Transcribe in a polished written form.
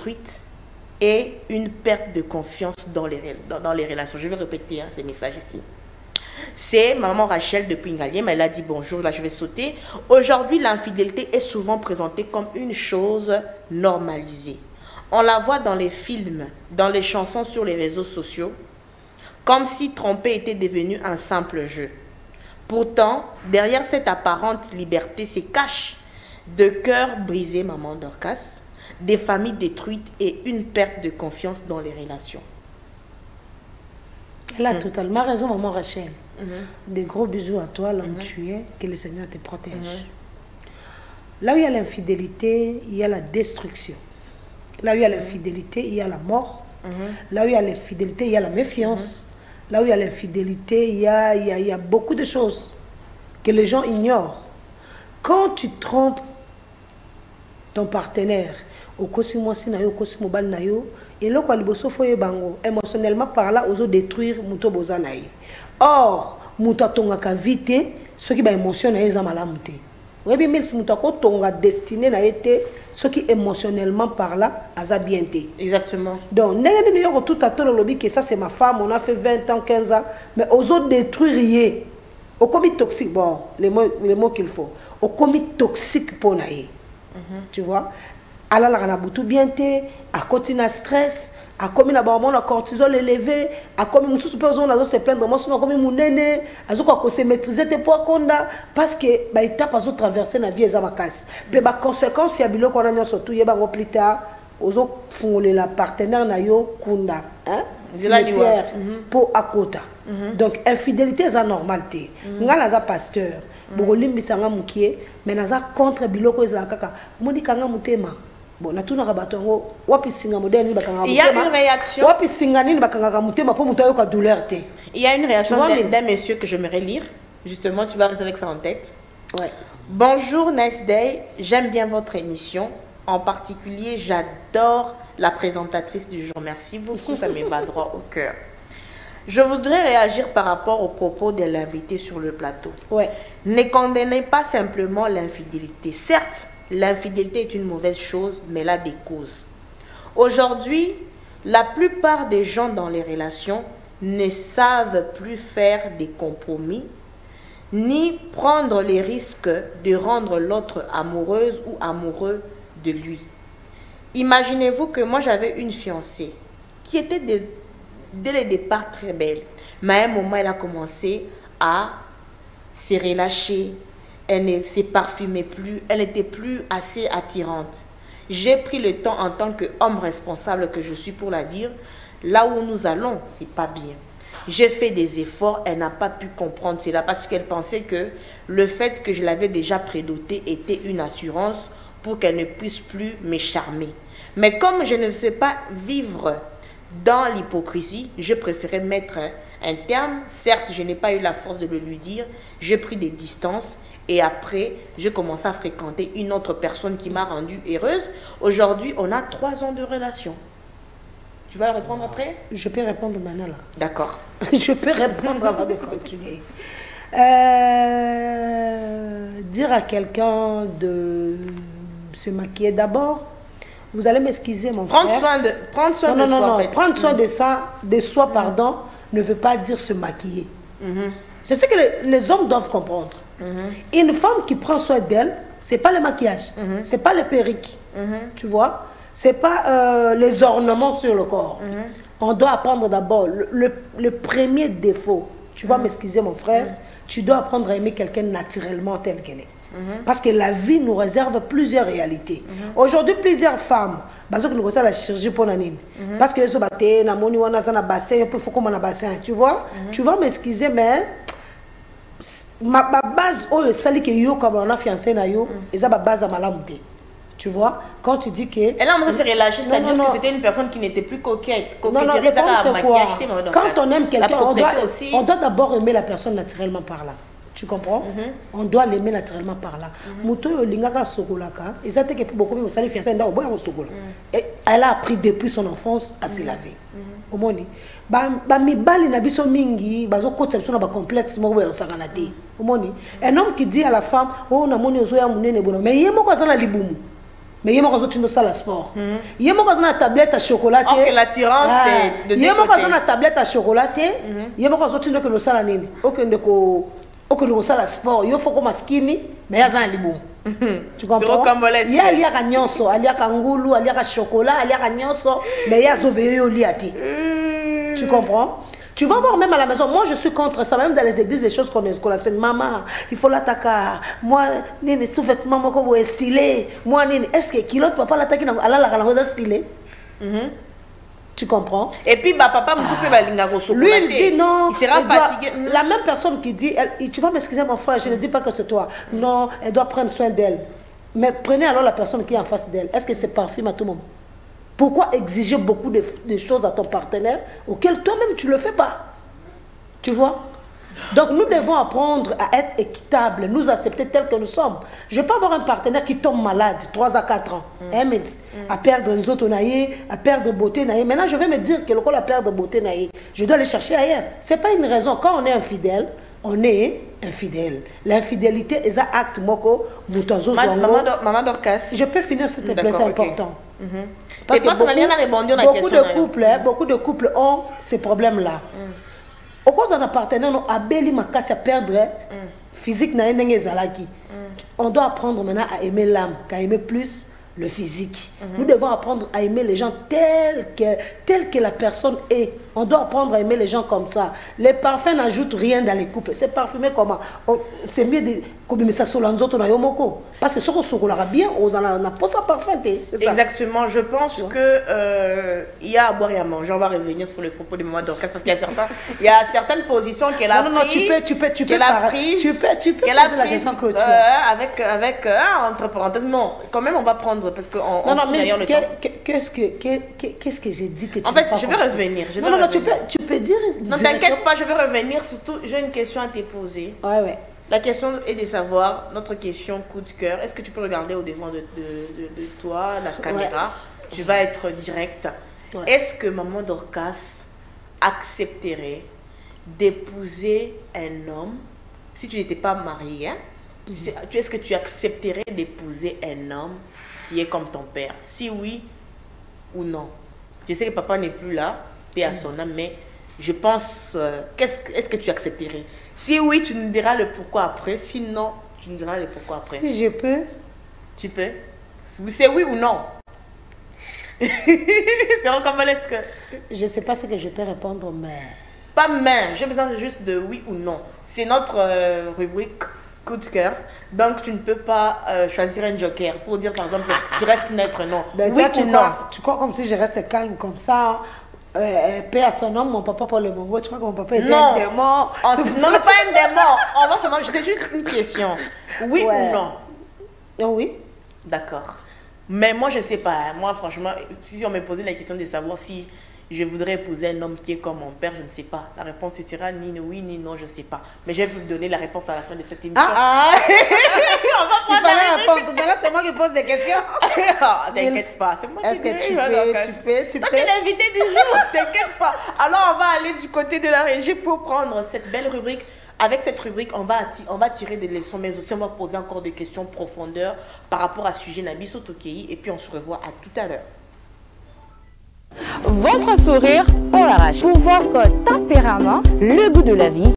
détruite et une perte de confiance dans les relations. Je vais répéter ces messages ici. C'est maman Rachel de Pingaliem, elle a dit bonjour, là je vais sauter. Aujourd'hui, l'infidélité est souvent présentée comme une chose normalisée. On la voit dans les films, dans les chansons, sur les réseaux sociaux, comme si tromper était devenu un simple jeu. Pourtant, derrière cette apparente liberté se cachent de cœurs brisés, maman Dorcas, des familles détruites et une perte de confiance dans les relations. Elle a totalement raison, maman Rachel. Des gros bisous à toi, l'homme tu es, que le Seigneur te protège. Là où il y a l'infidélité, il y a la destruction. Là où il y a l'infidélité, il y a la mort. Là où il y a l'infidélité, il y a la méfiance. Là où il y a l'infidélité, il y a beaucoup de choses que les gens ignorent. Quand tu trompes ton partenaire, au cosimoisi na yo, au cosimobal na yo, et là quoi liboso foye bango, émotionnellement par là, oso détruire muto boza na ye. Or, muto tongaka vite, ce qui ba émotion na ye za malamu te. Webi mil si muto ko tonga destiné na été, ce qui émotionnellement par là, aza bien te. Exactement. Donc, n'est-ce pas tout à tout le lobby que ça c'est ma femme, on a fait 20 ans, 15 ans, mais oso détruire ye. Au commis toxique, bon, les mots qu'il faut. Au commis toxique pour naïe. Tu vois? Alors, la ranabutu bien te, à côté na stress, à comme na ba mon cortisol élevé, à comme nous sous personne na se plaindre moi sinon comme mon nene, à zo ko se maîtriser tes poids konda parce que ba étape azo traverser na vie ezama casse. Pe ba conséquence ya biloko na nyo surtout ye ba ngo plus tard, ozo fungole la partenaire na yo kunda, hein? Cimetière pour akota. Donc infidélité est normalité. Nga naza pasteur, boko limbisanga mukie, mais naza contre biloko ezala kaka. Moni kanga mutema. Bon, il y a une réaction. Il y a une réaction d'un monsieur que j'aimerais lire. Justement, tu vas rester avec ça en tête. Ouais. Bonjour Nice Day, j'aime bien votre émission. En particulier, j'adore la présentatrice du jour. Merci beaucoup, ça me va droit au cœur. Je voudrais réagir par rapport aux propos de l'invité sur le plateau. Ouais. Ne condamnez pas simplement l'infidélité. Certes, l'infidélité est une mauvaise chose, mais elle a des causes. Aujourd'hui, la plupart des gens dans les relations ne savent plus faire des compromis, ni prendre les risques de rendre l'autre amoureuse ou amoureux de lui. Imaginez-vous que moi j'avais une fiancée qui était dès le départ très belle, mais à un moment elle a commencé à se relâcher. Elle ne se parfumait plus, elle n'était plus assez attirante. J'ai pris le temps en tant qu'homme responsable que je suis pour la dire, là où nous allons, c'est pas bien. J'ai fait des efforts, elle n'a pas pu comprendre cela parce qu'elle pensait que le fait que je l'avais déjà prédotée était une assurance pour qu'elle ne puisse plus me charmer. Mais comme je ne sais pas vivre dans l'hypocrisie, je préférais mettre un terme. Certes, je n'ai pas eu la force de le lui dire, j'ai pris des distances. Et après, je commence à fréquenter une autre personne qui m'a rendue heureuse. Aujourd'hui, on a 3 ans de relation. Tu vas répondre après? Je peux répondre maintenant là. D'accord. Je peux répondre avant de continuer. Dire à quelqu'un de se maquiller d'abord. Vous allez m'excuser, mon frère. Prendre soin de soi. En fait. Prendre soin de soi, pardon, ne veut pas dire se maquiller. C'est ce que les hommes doivent comprendre. Une femme qui prend soin d'elle, c'est pas le maquillage, c'est pas le perruque, tu vois, c'est pas les ornements sur le corps. On doit apprendre d'abord le premier défaut. Tu vas m'excuser, mon frère, tu dois apprendre à aimer quelqu'un naturellement tel qu'elle est. Parce que la vie nous réserve plusieurs réalités. Aujourd'hui, plusieurs femmes, parce que nous avons la chirurgie pour nanine. Parce que ce matin, na moni wana za na bassin, il faut comme na bassin, tu vois. Tu vas m'excuser, mais ma base oh sali que yo comme on a fiancé na yo, et ça ma base à malamuté. Tu vois, quand tu dis que elle a s'est relâchée, c'est-à-dire que c'était une personne qui n'était plus coquette. Non, c'est quoi? Quand on aime quelqu'un, on doit d'abord aimer la personne naturellement par là. Tu comprends? On doit l'aimer naturellement par là. Muto lingaka sokolaka, et ça te que beaucoup mais sali fiancé nda oboya sokola. Elle a appris depuis son enfance à se laver. Au moins ba mi bali na biso mingi bazo kotsa biso na ba complexe moko ba osakana te. Au moins un homme qui dit à la femme oh na moni ozo ya munene bono mais yemo ko sana libumu. mais il y a un ça la sport. Il y a une tablette à chocolat. Or que l'attirance c'est de il y a une tablette à chocolat. Il y a une ça la nini. Aucun ça la sport. Il faut comme skinny, mais il y a un libon. Tu comprends? Il y a liaka nyonso, aliaka ngulu, aliaka chocolat, aliaka nyonso, mais il y a zové au liati. Tu comprends? Tu vas voir même à la maison, moi je suis contre ça, même dans les églises, des choses qu'on enseigne, maman, il faut l'attaquer, moi, nini, sous-vêtements, moi, comme est stylé, moi, nini, est-ce que kilote, papa l'attaque, la stylé? Tu comprends? Et puis, bah, papa, lui, il dit non, il sera fatigué. La même personne qui dit, tu vas m'excuser mon frère, je ne dis pas que c'est toi, non, elle doit prendre soin d'elle. Mais prenez alors la personne qui est en face d'elle, est-ce que c'est parfum à tout moment? Pourquoi exiger beaucoup de choses à ton partenaire auquel toi-même tu ne le fais pas? Tu vois? Donc nous devons apprendre à être équitables, nous accepter tels que nous sommes. Je peux avoir un partenaire qui tombe malade 3 à 4 ans, à perdre les autres, à perdre beauté. Maintenant je vais me dire que le corps a perdre beauté, je dois aller chercher ailleurs. Ce n'est pas une raison. Quand on est infidèle, on est infidèle. L'infidélité est un acte moko mutazo zongo. Maman Dorcas. Je peux finir s'il te plaît, c'est important. Parce que beaucoup de couples ont ces problèmes-là. Au cause d'un partenaire, on a belli ma casse à perdre physique na zalaki. On doit apprendre maintenant à aimer l'âme, qu'à aimer plus le physique. Nous devons apprendre à aimer les gens tels que la personne est. On doit apprendre à aimer les gens comme ça. Les parfums n'ajoutent rien dans les couples. C'est parfumé comment? C'est mieux de comme ça sur l'anzoto na yomoko. Parce que ce qu'on se bien, on a pas ça parfum. Exactement. Je pense que il y a à boire et à manger. On va revenir sur le propos de Maman Dorcas parce qu'il y a certaines positions qu'elle a prises. Tu peux poser la question que tu as. Avec entre parenthèses, non. Quand même, on va prendre parce que mais qu'est-ce que j'ai dit que tu en fait, je vais revenir. Tu peux dire. Non, t'inquiète pas, je vais revenir. Surtout, j'ai une question à te poser. Ouais. La question est de savoir, notre question coup de cœur, est-ce que tu peux regarder au devant de toi, la caméra? Je vais être directe. Est-ce que Maman Dorcas accepterait d'épouser un homme si tu n'étais pas mariée? Est-ce que tu accepterais d'épouser un homme qui est comme ton père? Si oui ou non? Je sais que papa n'est plus là, paix à son âme, mais je pense, est-ce que tu accepterais? Si oui, tu nous diras le pourquoi après. Sinon, tu nous diras le pourquoi après. Si je peux. Tu peux? C'est oui ou non? C'est comment est-ce que... Je ne sais pas ce que je peux répondre, mais... Pas mais, j'ai besoin juste de oui ou non. C'est notre rubrique coup de cœur. Donc, tu ne peux pas choisir un joker pour dire, par exemple, tu restes neutre, non. Oui ou non? Tu crois comme si je reste calme comme ça? Paix à son nom, mon papa pour le moment. Tu crois que mon papa était un démon? Non, pas un démon. C'était juste une question. Oui ou non? Oui. D'accord. Mais moi, je ne sais pas. Moi, franchement, si on me posait la question de savoir si je voudrais épouser un homme qui est comme mon père, je ne sais pas. La réponse sera ni oui ni non, je ne sais pas. Mais je vais vous donner la réponse à la fin de cette émission. On va prendre la réponse. Mais là, c'est moi qui pose des questions. T'inquiète pas. C'est moi qui Est-ce que tu peux? Toi, tu es l'invité du jour. T'inquiète pas. Alors, on va aller du côté de la régie pour prendre cette belle rubrique. Avec cette rubrique, on va tirer des leçons, mais aussi on va poser encore des questions profondeur par rapport à ce sujet Nabiso Tokei. Et puis, on se revoit à tout à l'heure. Votre sourire pour l'arrache. Pour votre tempérament, le goût de la vie.